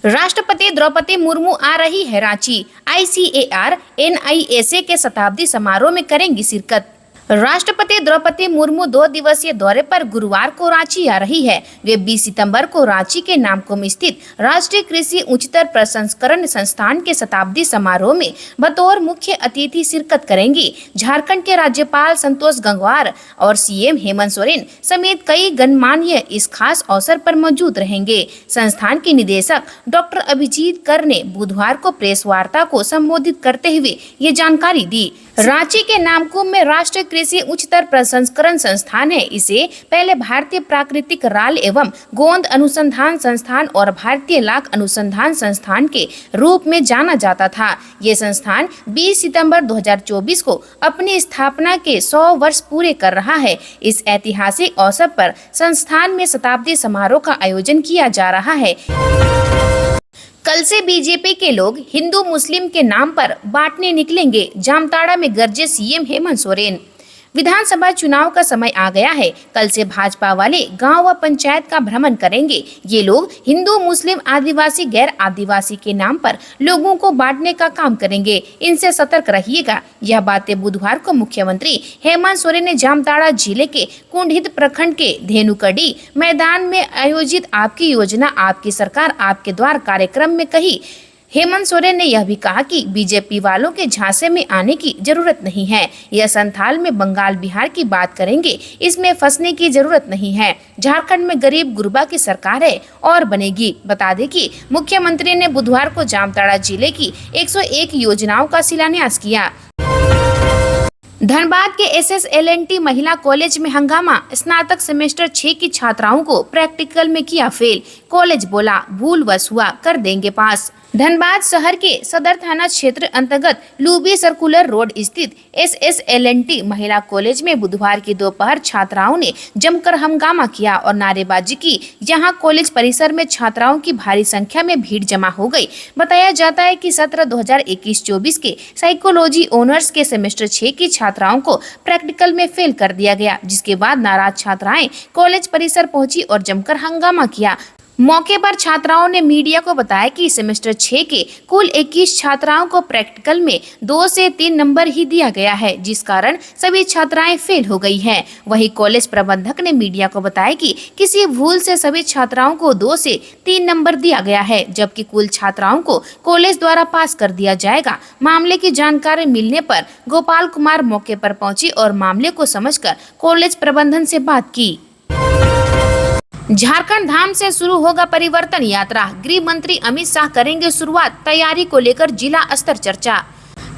राष्ट्रपति द्रौपदी मुर्मू आ रही है रांची। ICAR NISA के शताब्दी समारोह में करेंगी शिरकत। राष्ट्रपति द्रौपदी मुर्मू 2 दिवसीय दौरे पर गुरुवार को रांची आ रही है। वे 20 सितंबर को रांची के नामकुम स्थित राष्ट्रीय कृषि उच्चतर प्रसंस्करण संस्थान के शताब्दी समारोह में बतौर मुख्य अतिथि शिरकत करेंगी। झारखंड के राज्यपाल संतोष गंगवार और CM हेमंत सोरेन समेत कई गणमान्य इस खास अवसर पर मौजूद रहेंगे। संस्थान के निदेशक डॉक्टर अभिजीत कर ने बुधवार को प्रेस वार्ता को संबोधित करते हुए ये जानकारी दी। रांची के नामकुम में राष्ट्रीय कृषि उच्चतर प्रसंस्करण संस्थान है। इसे पहले भारतीय प्राकृतिक राल एवं गोंद अनुसंधान संस्थान और भारतीय लाख अनुसंधान संस्थान के रूप में जाना जाता था। ये संस्थान 20 सितंबर 2024 को अपनी स्थापना के 100 वर्ष पूरे कर रहा है। इस ऐतिहासिक अवसर पर संस्थान में शताब्दी समारोह का आयोजन किया जा रहा है। कल से बीजेपी के लोग हिंदू मुस्लिम के नाम पर बांटने निकलेंगे। जामताड़ा में गरजे CM हेमंत सोरेन। विधानसभा चुनाव का समय आ गया है। कल से भाजपा वाले गांव व पंचायत का भ्रमण करेंगे। ये लोग हिंदू मुस्लिम आदिवासी गैर आदिवासी के नाम पर लोगों को बांटने का काम करेंगे। इनसे सतर्क रहिएगा। यह बातें बुधवार को मुख्यमंत्री हेमंत सोरेन ने जामताड़ा जिले के कुंडित प्रखंड के धेनुकड़ी मैदान में आयोजित आपकी योजना आपकी सरकार आपके द्वार कार्यक्रम में कही। हेमंत सोरेन ने यह भी कहा कि बीजेपी वालों के झांसे में आने की जरूरत नहीं है। यह संथाल में बंगाल बिहार की बात करेंगे, इसमें फंसने की जरूरत नहीं है। झारखंड में गरीब गुरबा की सरकार है और बनेगी। बता दें कि मुख्यमंत्री ने बुधवार को जामताड़ा जिले की 101 योजनाओं का शिलान्यास किया। धनबाद के SSLNT महिला कॉलेज में हंगामा। स्नातक सेमेस्टर 6 की छात्राओं को प्रैक्टिकल में किया फेल। कॉलेज बोला भूलवश हुआ, कर देंगे पास। धनबाद शहर के सदर थाना क्षेत्र अंतर्गत लूबी सर्कुलर रोड स्थित SSLNT महिला कॉलेज में बुधवार की दोपहर छात्राओं ने जमकर हंगामा किया और नारेबाजी की। यहां कॉलेज परिसर में छात्राओं की भारी संख्या में भीड़ जमा हो गई। बताया जाता है कि सत्र 2021-24 के साइकोलॉजी ऑनर्स के सेमेस्टर 6 की छात्राओं को प्रैक्टिकल में फेल कर दिया गया, जिसके बाद नाराज छात्राएं कॉलेज परिसर पहुंची और जमकर हंगामा किया। मौके पर छात्राओं ने मीडिया को बताया कि सेमेस्टर 6 के कुल 21 छात्राओं को प्रैक्टिकल में 2 से 3 नंबर ही दिया गया है, जिस कारण सभी छात्राएं फेल हो गई हैं। वहीं कॉलेज प्रबंधक ने मीडिया को बताया कि किसी भूल से सभी छात्राओं को 2 से 3 नंबर दिया गया है, जबकि कुल छात्राओं को कॉलेज द्वारा पास कर दिया जाएगा। मामले की जानकारी मिलने पर गोपाल कुमार मौके पर पहुंची और मामले को समझकर कॉलेज प्रबंधन से बात की। झारखंड धाम से शुरू होगा परिवर्तन यात्रा। गृह मंत्री अमित शाह करेंगे शुरुआत। तैयारी को लेकर जिला स्तर चर्चा।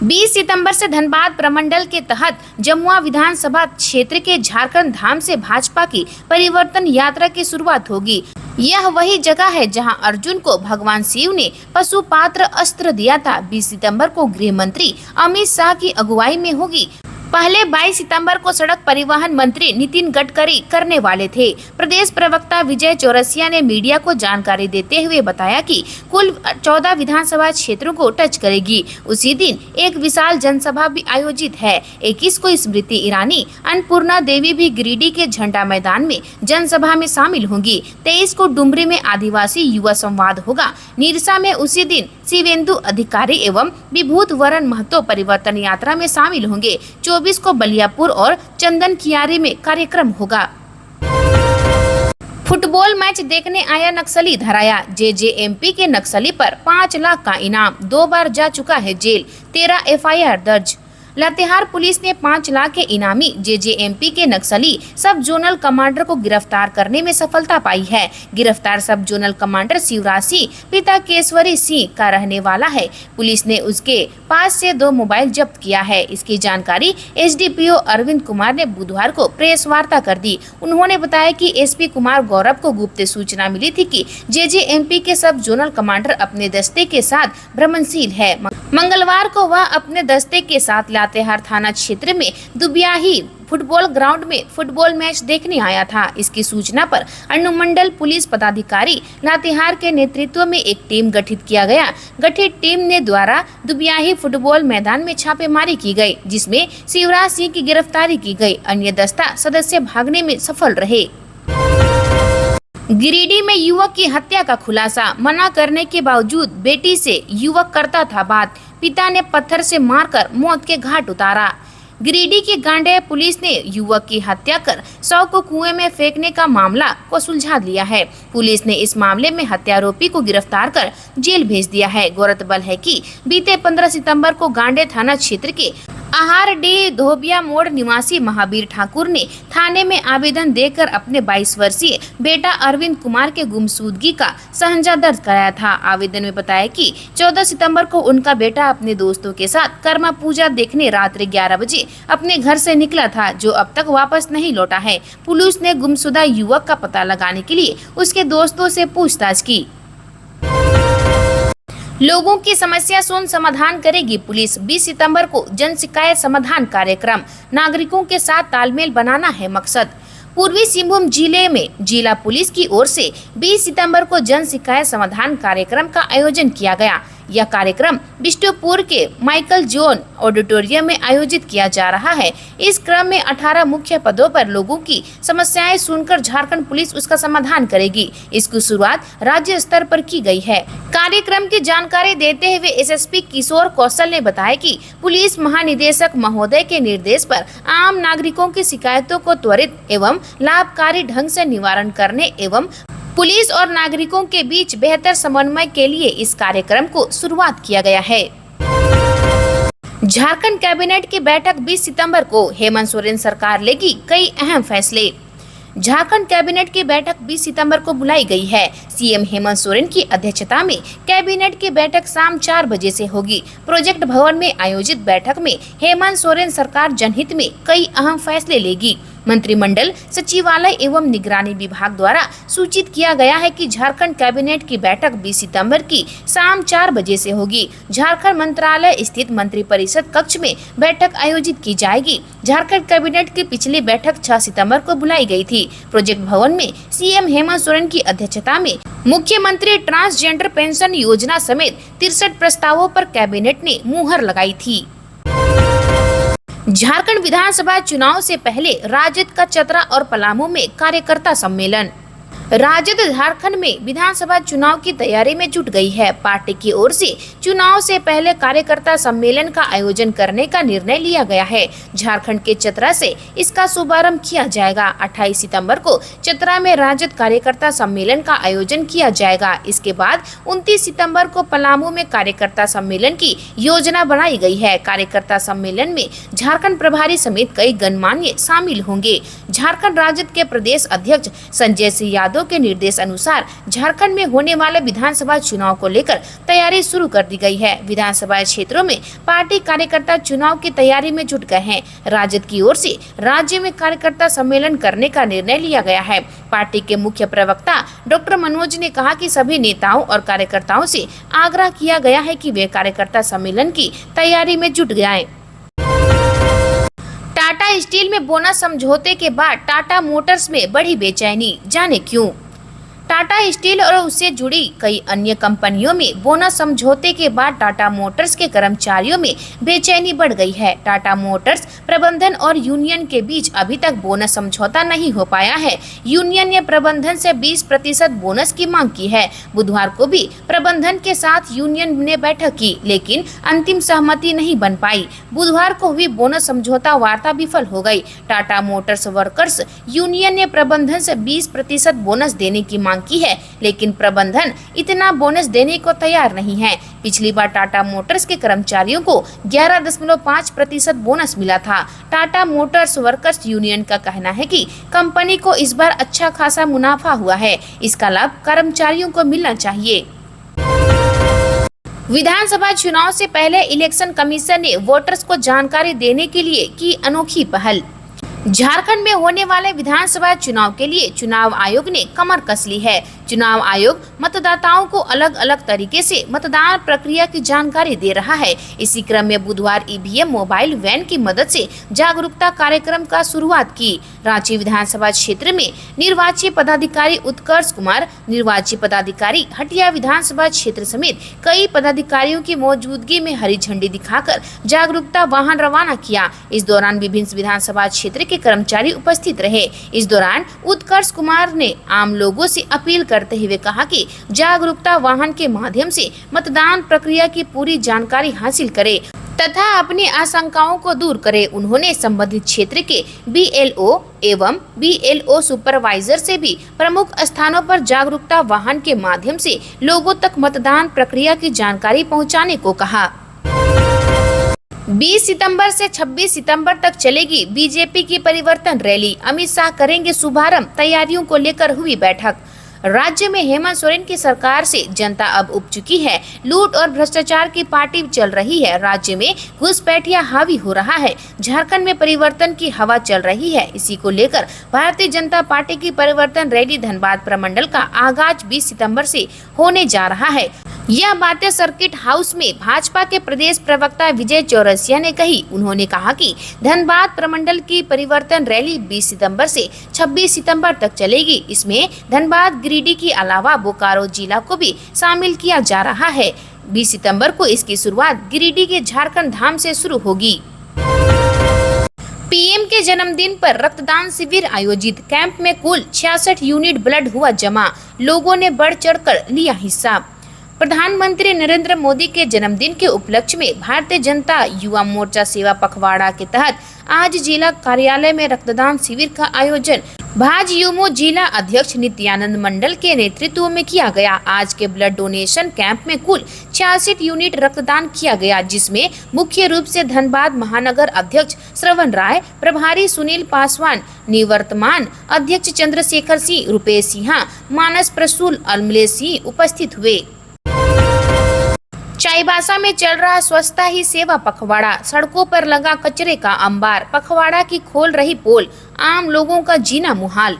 20 सितंबर से धनबाद प्रमंडल के तहत जमुआ विधानसभा क्षेत्र के झारखंड धाम से भाजपा की परिवर्तन यात्रा की शुरुआत होगी। यह वही जगह है जहां अर्जुन को भगवान शिव ने पशुपात्र अस्त्र दिया था। 20 सितंबर को गृह मंत्री अमित शाह की अगुवाई में होगी। पहले 22 सितंबर को सड़क परिवहन मंत्री नितिन गडकरी करने वाले थे। प्रदेश प्रवक्ता विजय चौरसिया ने मीडिया को जानकारी देते हुए बताया कि कुल 14 विधानसभा क्षेत्रों को टच करेगी। उसी दिन एक विशाल जनसभा भी आयोजित है। 21 को स्मृति ईरानी, अन्नपूर्णा देवी भी गिरिडीह के झंडा मैदान में जनसभा में शामिल होंगी। 23 को डुमरी में आदिवासी युवा संवाद होगा। निरसा में उसी दिन शिवेंदु अधिकारी एवं विभूत वरण महतो परिवर्तन यात्रा में शामिल होंगे। 24 को बलियापुर और चंदन कियारी में कार्यक्रम होगा। फुटबॉल मैच देखने आया नक्सली धराया। JJMP के नक्सली पर 5 लाख का इनाम। 2 बार जा चुका है जेल। 13 FIR दर्ज। लातेहार पुलिस ने 5 लाख के इनामी JJMP के नक्सली सब जोनल कमांडर को गिरफ्तार करने में सफलता पाई है। गिरफ्तार सब जोनल कमांडर शिवराज सिंह पिता केशवरी सिंह का रहने वाला है। पुलिस ने उसके पास से 2 मोबाइल जब्त किया है। इसकी जानकारी SDPO अरविंद कुमार ने बुधवार को प्रेस वार्ता कर दी। उन्होंने बताया कि SP कुमार गौरव को गुप्त सूचना मिली थी कि JJMP के सब जोनल कमांडर अपने दस्ते के साथ भ्रमणशील है। मंगलवार को वह अपने दस्ते के साथ लातेहार थाना क्षेत्र में दुबियाही फुटबॉल ग्राउंड में फुटबॉल मैच देखने आया था। इसकी सूचना पर अनुमंडल पुलिस पदाधिकारी लातेहार के नेतृत्व में एक टीम गठित किया गया। गठित टीम ने द्वारा दुबियाही फुटबॉल मैदान में छापेमारी की गई, जिसमें शिवराज सिंह की गिरफ्तारी की गई। अन्य दस्ता सदस्य भागने में सफल रहे। गिरिडीह में युवक की हत्या का खुलासा, मना करने के बावजूद बेटी से युवक करता था बात, पिता ने पत्थर से मारकर मौत के घाट उतारा। गिरिडीह की गांडेय पुलिस ने युवक की हत्या कर शव को कुएं में फेंकने का मामला को सुलझा लिया है। पुलिस ने इस मामले में हत्यारोपी को गिरफ्तार कर जेल भेज दिया है। गौरतलब है कि बीते 15 सितंबर को गांडेय थाना क्षेत्र के आहारडीह धोबिया मोड़ निवासी महावीर ठाकुर ने थाने में आवेदन देकर अपने 22 वर्षीय बेटा अरविंद कुमार के गुमशुदगी का सहंजा दर्ज कराया था। आवेदन में बताया कि 14 सितंबर को उनका बेटा अपने दोस्तों के साथ कर्मा पूजा देखने रात्रि 11 बजे अपने घर से निकला था, जो अब तक वापस नहीं लौटा है। पुलिस ने गुमशुदा युवक का पता लगाने के लिए उसके दोस्तों से पूछताछ की। लोगों की समस्या सुन समाधान करेगी पुलिस। 20 सितंबर को जन शिकायत समाधान कार्यक्रम, नागरिकों के साथ तालमेल बनाना है मकसद। पूर्वी सिंहभूम जिले में जिला पुलिस की ओर से 20 सितंबर को जन शिकायत समाधान कार्यक्रम का आयोजन किया गया। यह कार्यक्रम बिष्टुपुर के माइकल जोन ऑडिटोरियम में आयोजित किया जा रहा है। इस क्रम में 18 मुख्य पदों पर लोगों की समस्याएं सुनकर झारखंड पुलिस उसका समाधान करेगी। इसकी शुरुआत राज्य स्तर पर की गई है। कार्यक्रम की जानकारी देते हुए एसएसपी किशोर कौशल ने बताया कि पुलिस महानिदेशक महोदय के निर्देश पर आम नागरिकों की शिकायतों को त्वरित एवं लाभकारी ढंग से निवारण करने एवं पुलिस और नागरिकों के बीच बेहतर समन्वय के लिए इस कार्यक्रम को शुरुआत किया गया है। झारखंड कैबिनेट की बैठक 20 सितंबर को, हेमंत सोरेन सरकार लेगी कई अहम फैसले। झारखंड कैबिनेट की बैठक 20 सितंबर को बुलाई गई है। सीएम हेमंत सोरेन की अध्यक्षता में कैबिनेट की बैठक शाम 4 बजे से होगी। प्रोजेक्ट भवन में आयोजित बैठक में हेमंत सोरेन सरकार जनहित में कई अहम फैसले लेगी। मंत्रिमंडल सचिवालय एवं निगरानी विभाग द्वारा सूचित किया गया है कि झारखंड कैबिनेट की बैठक 20 सितंबर की शाम 4 बजे से होगी। झारखंड मंत्रालय स्थित मंत्रिपरिषद कक्ष में बैठक आयोजित की जाएगी। झारखंड कैबिनेट की पिछली बैठक 6 सितंबर को बुलाई गई थी। प्रोजेक्ट भवन में सीएम हेमंत सोरेन की अध्यक्षता में मुख्यमंत्री ट्रांसजेंडर पेंशन योजना समेत 63 प्रस्तावों पर कैबिनेट ने मुहर लगाई थी। झारखंड विधानसभा चुनाव से पहले राजद का चतरा और पलामू में कार्यकर्ता सम्मेलन। राजद झारखंड में विधानसभा चुनाव की तैयारी में जुट गई है। पार्टी की ओर से चुनाव से पहले कार्यकर्ता सम्मेलन का आयोजन करने का निर्णय लिया गया है। झारखंड के चतरा से इसका शुभारंभ किया जाएगा। 28 सितंबर को चतरा में राजद कार्यकर्ता सम्मेलन का आयोजन किया जाएगा। इसके बाद 29 सितंबर को पलामू में कार्यकर्ता सम्मेलन की योजना बनाई गई है। कार्यकर्ता सम्मेलन में झारखंड प्रभारी समेत कई गणमान्य शामिल होंगे। झारखंड राजद के प्रदेश अध्यक्ष संजय सिंह यादव के निर्देश अनुसार झारखंड में होने वाले विधानसभा चुनाव को लेकर तैयारी शुरू कर दी गई है। विधानसभा क्षेत्रों में पार्टी कार्यकर्ता चुनाव की तैयारी में जुट गए हैं। राजद की ओर से राज्य में कार्यकर्ता सम्मेलन करने का निर्णय लिया गया है। पार्टी के मुख्य प्रवक्ता डॉक्टर मनोज ने कहा कि सभी नेताओं और कार्यकर्ताओं से आग्रह किया गया है कि वे कार्यकर्ता सम्मेलन की तैयारी में जुट जाएं। टाटा स्टील में बोनस समझौते के बाद टाटा मोटर्स में बढ़ी बेचैनी, जाने क्यों। टाटा स्टील और उससे जुड़ी कई अन्य कंपनियों में बोनस समझौते के बाद टाटा मोटर्स के कर्मचारियों में बेचैनी बढ़ गई है। टाटा मोटर्स प्रबंधन और यूनियन के बीच अभी तक बोनस समझौता नहीं हो पाया है। यूनियन ने प्रबंधन से 20% बोनस की मांग की है। बुधवार को भी प्रबंधन के साथ यूनियन ने बैठक की, लेकिन अंतिम सहमति नहीं बन पाई। बुधवार को हुई बोनस समझौता वार्ता विफल हो गई। टाटा मोटर्स वर्कर्स यूनियन ने प्रबंधन से 20% बोनस देने की मांग की है, लेकिन प्रबंधन इतना बोनस देने को तैयार नहीं है। पिछली बार टाटा मोटर्स के कर्मचारियों को 11.5% बोनस मिला था। टाटा मोटर्स वर्कर्स यूनियन का कहना है कि कंपनी को इस बार अच्छा खासा मुनाफा हुआ है। इसका लाभ कर्मचारियों को मिलना चाहिए। विधानसभा चुनाव से पहले इलेक्शन कमीशन ने वोटर्स को जानकारी देने के लिए की अनोखी पहल। झारखंड में होने वाले विधानसभा चुनाव के लिए चुनाव आयोग ने कमर कस ली है। चुनाव आयोग मतदाताओं को अलग अलग तरीके से मतदान प्रक्रिया की जानकारी दे रहा है। इसी क्रम में बुधवार ईवीएम मोबाइल वैन की मदद से जागरूकता कार्यक्रम का शुरुआत की। रांची विधानसभा क्षेत्र में निर्वाची पदाधिकारी उत्कर्ष कुमार, निर्वाची पदाधिकारी हटिया विधानसभा क्षेत्र समेत कई पदाधिकारियों की मौजूदगी में हरी झंडी दिखाकर जागरूकता वाहन रवाना किया। इस दौरान विभिन्न विधानसभा क्षेत्र के कर्मचारी उपस्थित रहे। इस दौरान उत्कर्ष कुमार ने आम लोगों से अपील करते हुए कहा कि जागरूकता वाहन के माध्यम से मतदान प्रक्रिया की पूरी जानकारी हासिल करें तथा अपनी आशंकाओं को दूर करें। उन्होंने संबंधित क्षेत्र के बीएलओ एवं बीएलओ सुपरवाइजर से भी प्रमुख स्थानों पर जागरूकता वाहन के माध्यम से लोगों तक मतदान प्रक्रिया की जानकारी पहुंचाने को कहा। 20 सितंबर से 26 सितंबर तक चलेगी बीजेपी की परिवर्तन रैली, अमित शाह करेंगे शुभारंभ। तैयारियों को लेकर हुई बैठक। राज्य में हेमंत सोरेन की सरकार से जनता अब उब चुकी है। लूट और भ्रष्टाचार की पार्टी चल रही है। राज्य में घुसपैठिया हावी हो रहा है। झारखंड में परिवर्तन की हवा चल रही है। इसी को लेकर भारतीय जनता पार्टी की परिवर्तन रैली धनबाद प्रमंडल का आगाज 20 सितंबर से होने जा रहा है। यह बातें सर्किट हाउस में भाजपा के प्रदेश प्रवक्ता विजय चौरसिया ने कही। उन्होंने कहा कि धनबाद प्रमंडल की परिवर्तन रैली 20 सितंबर से 26 सितंबर तक चलेगी। इसमें धनबाद, गिरिडीह के अलावा बोकारो जिला को भी शामिल किया जा रहा है। 20 सितंबर को इसकी शुरुआत गिरिडीह के झारखंड धाम से शुरू होगी। पीएम के जन्मदिन पर रक्तदान शिविर आयोजित। कैंप में कुल 66 यूनिट ब्लड हुआ जमा। लोगों ने बढ़ चढ़कर लिया हिस्सा। प्रधानमंत्री नरेंद्र मोदी के जन्मदिन के उपलक्ष्य में भारतीय जनता युवा मोर्चा सेवा पखवाड़ा के तहत आज जिला कार्यालय में रक्तदान शिविर का आयोजन भाजयुमो जिला अध्यक्ष नित्यानंद मंडल के नेतृत्व में किया गया। आज के ब्लड डोनेशन कैंप में कुल 66 यूनिट रक्तदान किया गया, जिसमें मुख्य रूप से धनबाद महानगर अध्यक्ष श्रवण राय, प्रभारी सुनील पासवान, निवर्तमान अध्यक्ष चंद्रशेखर सिंह, रुपेश सिन्हा, मानस प्रसूल, अमलेश सिंह उपस्थित हुए। चाईबासा में चल रहा स्वच्छता ही सेवा पखवाड़ा। सड़कों पर लगा कचरे का अंबार। पखवाड़ा की खोल रही पोल, आम लोगों का जीना मुहाल।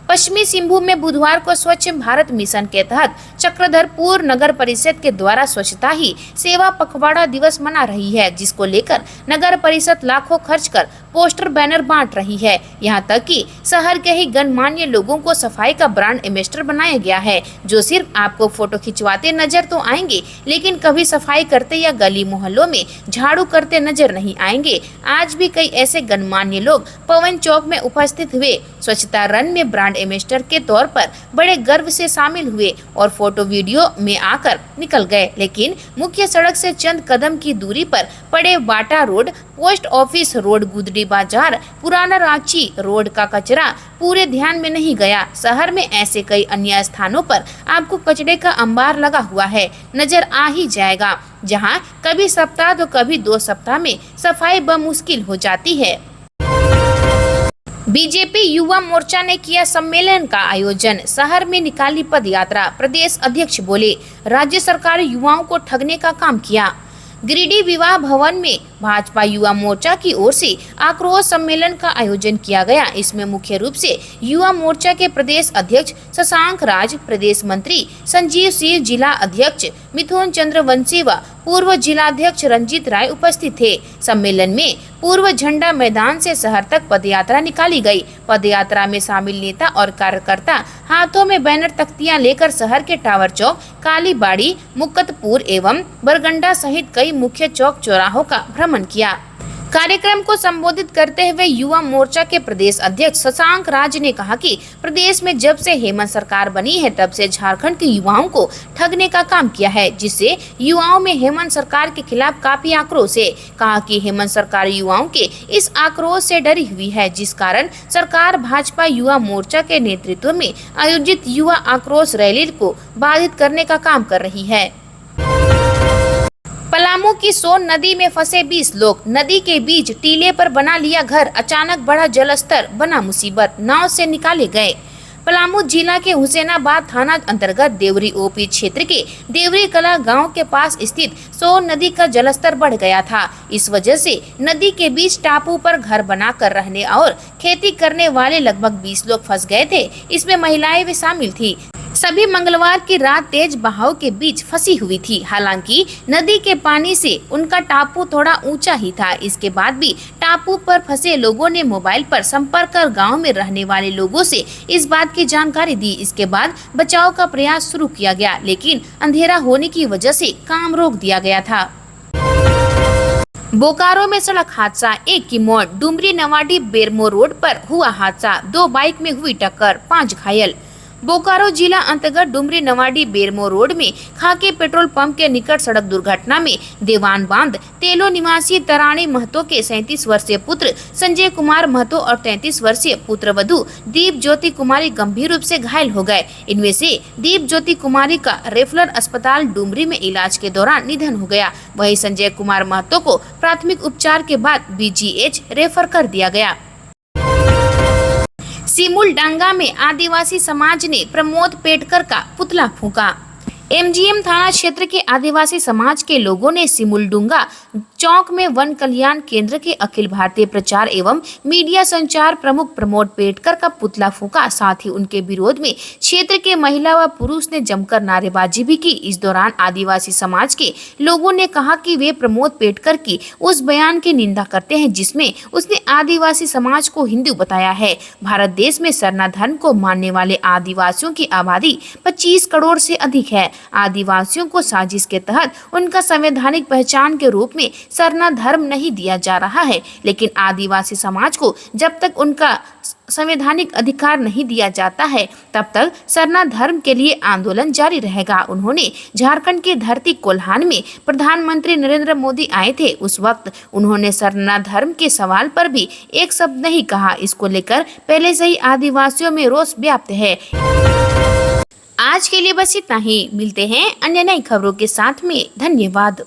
पश्चिमी सिंहभूम में बुधवार को स्वच्छ भारत मिशन के तहत चक्रधरपुर नगर परिषद के द्वारा स्वच्छता ही सेवा पखवाड़ा दिवस मना रही है, जिसको लेकर नगर परिषद लाखों खर्च कर पोस्टर बैनर बांट रही है। यहां तक कि शहर के ही गणमान्य लोगों को सफाई का ब्रांड एम्बेसडर बनाया गया है, जो सिर्फ आपको फोटो खिंचवाते नजर तो आएंगे, लेकिन कभी सफाई करते या गली मोहल्लों में झाड़ू करते नजर नहीं आएंगे। आज भी कई ऐसे गणमान्य लोग पवन चौक में उपस्थित हुए स्वच्छता रन में ब्रांड एम्बेसडर के तौर पर बड़े गर्व से शामिल हुए और फोटो वीडियो में आकर निकल गए, लेकिन मुख्य सड़क से चंद कदम की दूरी पर पड़े बाटा रोड, पोस्ट ऑफिस रोड, गुदड़ी बाजार, पुराना रांची रोड का कचरा पूरे ध्यान में नहीं गया। शहर में ऐसे कई अन्य स्थानों पर आपको कचरे का अंबार लगा हुआ है नजर आ ही जाएगा, जहां कभी सप्ताह तो कभी 2 सप्ताह में सफाई बमुश्किल हो जाती है। बीजेपी युवा मोर्चा ने किया सम्मेलन का आयोजन। शहर में निकाली पद यात्रा। प्रदेश अध्यक्ष बोले, राज्य सरकार युवाओं को ठगने का काम किया। गिरिडीह विवाह भवन में भाजपा युवा मोर्चा की ओर से आक्रोश सम्मेलन का आयोजन किया गया। इसमें मुख्य रूप से युवा मोर्चा के प्रदेश अध्यक्ष शशांक राज, प्रदेश मंत्री संजीव सिंह, जिला अध्यक्ष मिथुन चंद्र वंशी व पूर्व जिलाध्यक्ष रंजीत राय उपस्थित थे। सम्मेलन में पूर्व झंडा मैदान से शहर तक पदयात्रा निकाली गई। पदयात्रा में शामिल नेता और कार्यकर्ता हाथों में बैनर तख्तियां लेकर शहर के टावर चौक, कालीबाड़ी, मुक्तपुर एवं बरगंडा सहित कई मुख्य चौक चौराहों का भ्रमण किया। कार्यक्रम को संबोधित करते हुए युवा मोर्चा के प्रदेश अध्यक्ष शशांक राज ने कहा कि प्रदेश में जब से हेमंत सरकार बनी है तब से झारखंड के युवाओं को ठगने का काम किया है, जिससे युवाओं में हेमंत सरकार के खिलाफ काफी आक्रोश है। कहा कि हेमंत सरकार युवाओं के इस आक्रोश से डरी हुई है, जिस कारण सरकार भाजपा युवा मोर्चा के नेतृत्व में आयोजित युवा आक्रोश रैली को बाधित करने का काम कर रही है। पलामू की सोन नदी में फंसे 20 लोग। नदी के बीच टीले पर बना लिया घर। अचानक बढ़ा जलस्तर, बना मुसीबत। नाव से निकाले गए। पलामू जिला के हुसैनाबाद थाना अंतर्गत देवरी ओपी क्षेत्र के देवरी कला गांव के पास स्थित सोन नदी का जलस्तर बढ़ गया था। इस वजह से नदी के बीच टापू पर घर बनाकर रहने और खेती करने वाले लगभग 20 लोग फंस गए थे। इसमें महिलाएं भी शामिल थी। सभी मंगलवार की रात तेज बहाव के बीच फंसी हुई थी। हालांकि नदी के पानी से उनका टापू थोड़ा ऊंचा ही था। इसके बाद भी टापू पर फंसे लोगों ने मोबाइल पर संपर्क कर गांव में रहने वाले लोगों से इस बात की जानकारी दी। इसके बाद बचाव का प्रयास शुरू किया गया, लेकिन अंधेरा होने की वजह से काम रोक दिया गया था। बोकारो में सड़क हादसा, एक की मौत। डुमरी नवाडी बेरमो रोड पर हुआ हादसा, 2 बाइक में हुई टक्कर, 5 घायल। बोकारो जिला अंतर्गत डुमरी नवाडी बेरमो रोड में खाके पेट्रोल पंप के निकट सड़क दुर्घटना में देवान बांध तेलो निवासी तराणी महतो के 37 वर्षीय पुत्र संजय कुमार महतो और 33 वर्षीय पुत्र वधु दीप ज्योति कुमारी गंभीर रूप से घायल हो गए। इनमें से दीप ज्योति कुमारी का रेफरल अस्पताल डुमरी में इलाज के दौरान निधन हो गया। वहीं संजय कुमार महतो को प्राथमिक उपचार के बाद BGH रेफर कर दिया गया। सिमुलडांगा में आदिवासी समाज ने प्रमोद पेटकर का पुतला फूंका। MGM थाना क्षेत्र के आदिवासी समाज के लोगों ने सिमुलडुंगा चौक में वन कल्याण केंद्र के अखिल भारतीय प्रचार एवं मीडिया संचार प्रमुख प्रमोद पेटकर का पुतला फूंका। साथ ही उनके विरोध में क्षेत्र के महिला व पुरुष ने जमकर नारेबाजी भी की। इस दौरान आदिवासी समाज के लोगों ने कहा कि वे प्रमोद पेटकर की उस बयान की निंदा करते हैं जिसमें उसने आदिवासी समाज को हिंदू बताया है। भारत देश में सरना धर्म को मानने वाले आदिवासियों की आबादी 25 करोड़ से अधिक है। आदिवासियों को साजिश के तहत उनका संवैधानिक पहचान के रूप में सरना धर्म नहीं दिया जा रहा है, लेकिन आदिवासी समाज को जब तक उनका संवैधानिक अधिकार नहीं दिया जाता है तब तक सरना धर्म के लिए आंदोलन जारी रहेगा। उन्होंने झारखंड की धरती कोल्हान में प्रधानमंत्री नरेंद्र मोदी आए थे, उस वक्त उन्होंने सरना धर्म के सवाल पर भी एक शब्द नहीं कहा। इसको लेकर पहले से ही आदिवासियों में रोष व्याप्त है। आज के लिए बस इतना ही। मिलते हैं अन्य नई खबरों के साथ में। धन्यवाद।